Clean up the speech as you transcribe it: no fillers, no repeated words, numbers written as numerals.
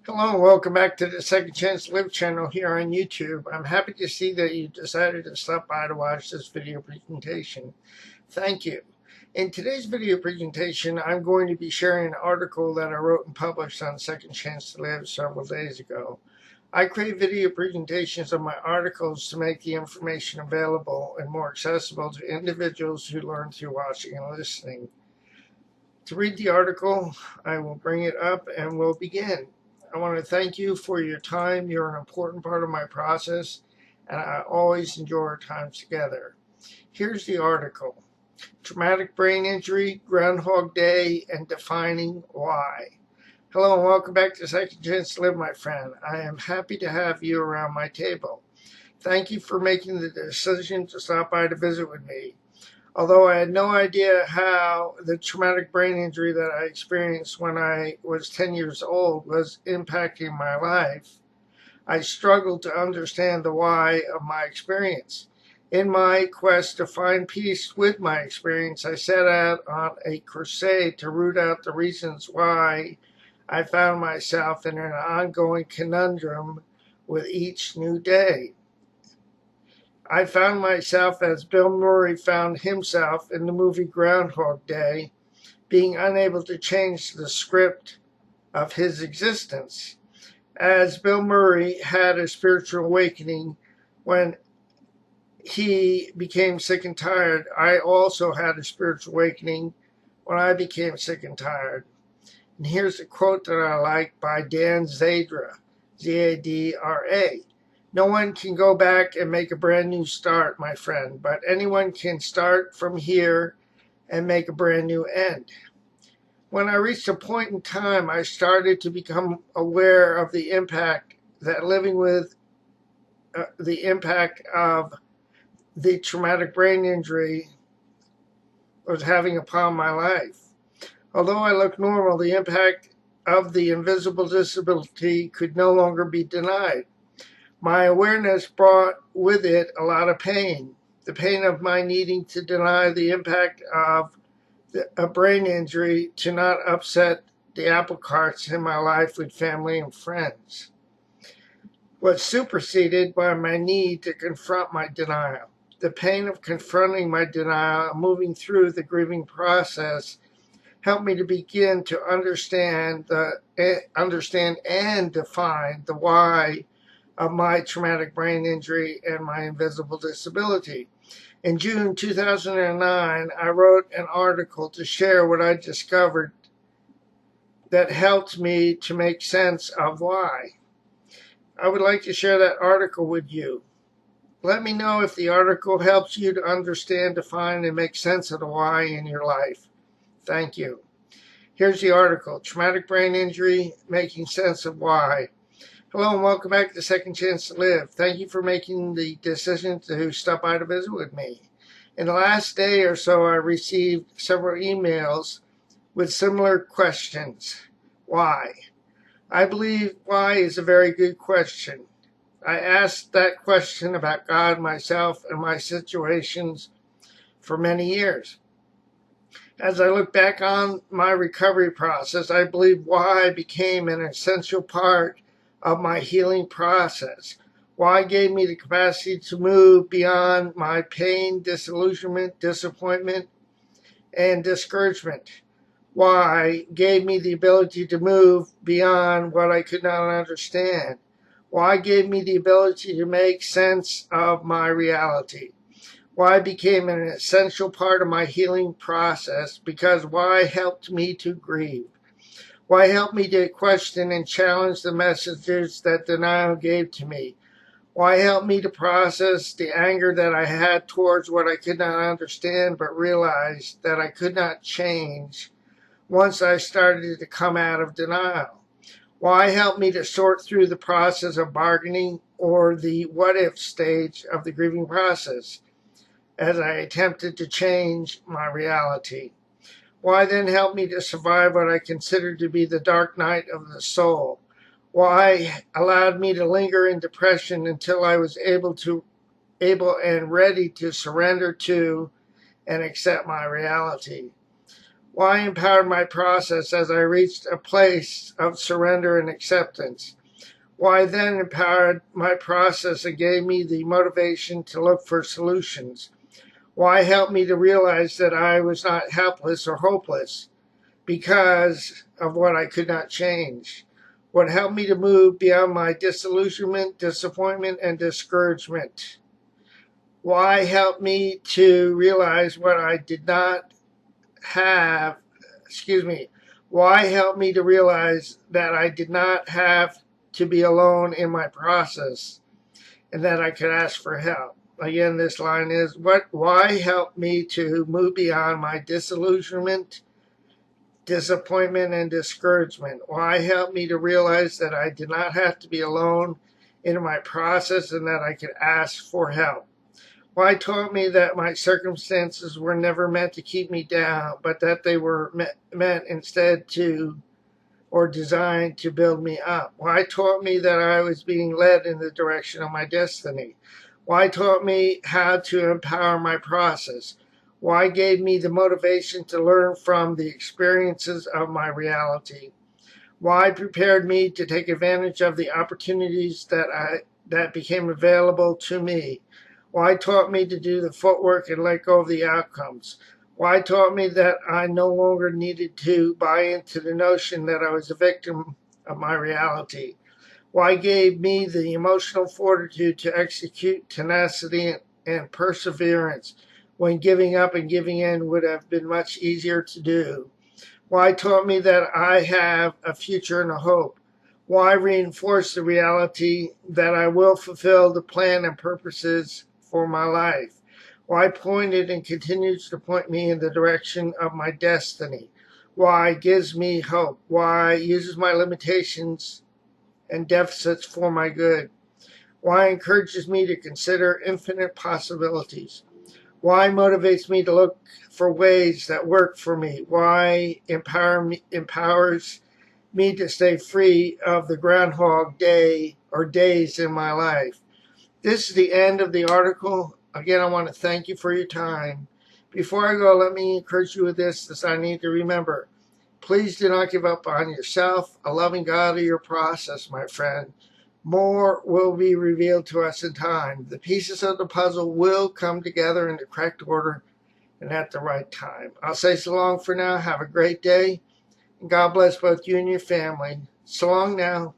Hello and welcome back to the Second Chance Live channel here on YouTube. I'm happy to see that you decided to stop by to watch this video presentation. Thank you. In today's video presentation, I'm going to be sharing an article that I wrote and published on Second Chance to Live several days ago. I create video presentations of my articles to make the information available and more accessible to individuals who learn through watching and listening. To read the article, I will bring it up and we'll begin. I want to thank you for your time. You're an important part of my process, and I always enjoy our time together. Here's the article: Traumatic Brain Injury, Groundhog Day, and Defining Why. Hello and welcome back to Second Chance to Live, my friend. I am happy to have you around my table. Thank you for making the decision to stop by to visit with me. Although I had no idea how the traumatic brain injury that I experienced when I was 10 years old was impacting my life, I struggled to understand the why of my experience. In my quest to find peace with my experience, I set out on a crusade to root out the reasons why I found myself in an ongoing conundrum with each new day. I found myself as Bill Murray found himself in the movie Groundhog Day, being unable to change the script of his existence. As Bill Murray had a spiritual awakening when he became sick and tired, I also had a spiritual awakening when I became sick and tired. And here's a quote that I like by Dan Zadra, Z-A-D-R-A. No one can go back and make a brand new start, my friend, but anyone can start from here and make a brand new end. When I reached a point in time, I started to become aware of the impact that living with the impact of the traumatic brain injury was having upon my life. Although I looked normal, the impact of the invisible disability could no longer be denied. My awareness brought with it a lot of pain. The pain of my needing to deny the impact of a brain injury to not upset the apple carts in my life with family and friends was superseded by my need to confront my denial. The pain of confronting my denial and moving through the grieving process helped me to begin to understand and define the why of my traumatic brain injury and my invisible disability. In June 2009, I wrote an article to share what I discovered that helped me to make sense of why. I would like to share that article with you. Let me know if the article helps you to understand, define, and make sense of the why in your life. Thank you. Here's the article: Traumatic Brain Injury, Making Sense of Why. Hello and welcome back to Second Chance to Live. Thank you for making the decision to stop by to visit with me. In the last day or so, I received several emails with similar questions. Why? I believe why is a very good question. I asked that question about God, myself, and my situations for many years. As I look back on my recovery process, I believe why became an essential part of my healing process. Why gave me the capacity to move beyond my pain, disillusionment, disappointment, and discouragement. Why gave me the ability to move beyond what I could not understand. Why gave me the ability to make sense of my reality. Why became an essential part of my healing process, because why helped me to grieve. Why helped me to question and challenge the messages that denial gave to me. Why helped me to process the anger that I had towards what I could not understand but realized that I could not change once I started to come out of denial. Why helped me to sort through the process of bargaining, or the what-if stage of the grieving process, as I attempted to change my reality. Why then helped me to survive what I considered to be the dark night of the soul. Why allowed me to linger in depression until I was able and ready to surrender to and accept my reality. Why empowered my process as I reached a place of surrender and acceptance. Why then empowered my process and gave me the motivation to look for solutions. Why helped me to realize that I was not helpless or hopeless because of what I could not change. What helped me to move beyond my disillusionment, disappointment, and discouragement. Why helped me to realize what I did not have, why help me to realize that I did not have to be alone in my process and that I could ask for help. Again, this line is, why help me to move beyond my disillusionment, disappointment, and discouragement? Why help me to realize that I did not have to be alone in my process and that I could ask for help? Why taught me that my circumstances were never meant to keep me down, but that they were meant instead to, or designed to build me up? Why taught me that I was being led in the direction of my destiny? Why taught me how to empower my process? Why gave me the motivation to learn from the experiences of my reality? Why prepared me to take advantage of the opportunities that became available to me? Why taught me to do the footwork and let go of the outcomes? Why taught me that I no longer needed to buy into the notion that I was a victim of my reality? Why gave me the emotional fortitude to execute tenacity and perseverance when giving up and giving in would have been much easier to do? Why taught me that I have a future and a hope? Why reinforce the reality that I will fulfill the plan and purposes for my life? Why pointed and continues to point me in the direction of my destiny? Why gives me hope? Why uses my limitations and deficits for my good? Why encourages me to consider infinite possibilities? Why motivates me to look for ways that work for me? Why empowers me to stay free of the Groundhog Day or days in my life? This is the end of the article. Again, I want to thank you for your time. Before I go, let me encourage you with this I need to remember. Please do not give up on yourself, a loving God, or your process, my friend. More will be revealed to us in time. The pieces of the puzzle will come together in the correct order and at the right time. I'll say so long for now. Have a great day. And God bless both you and your family. So long now.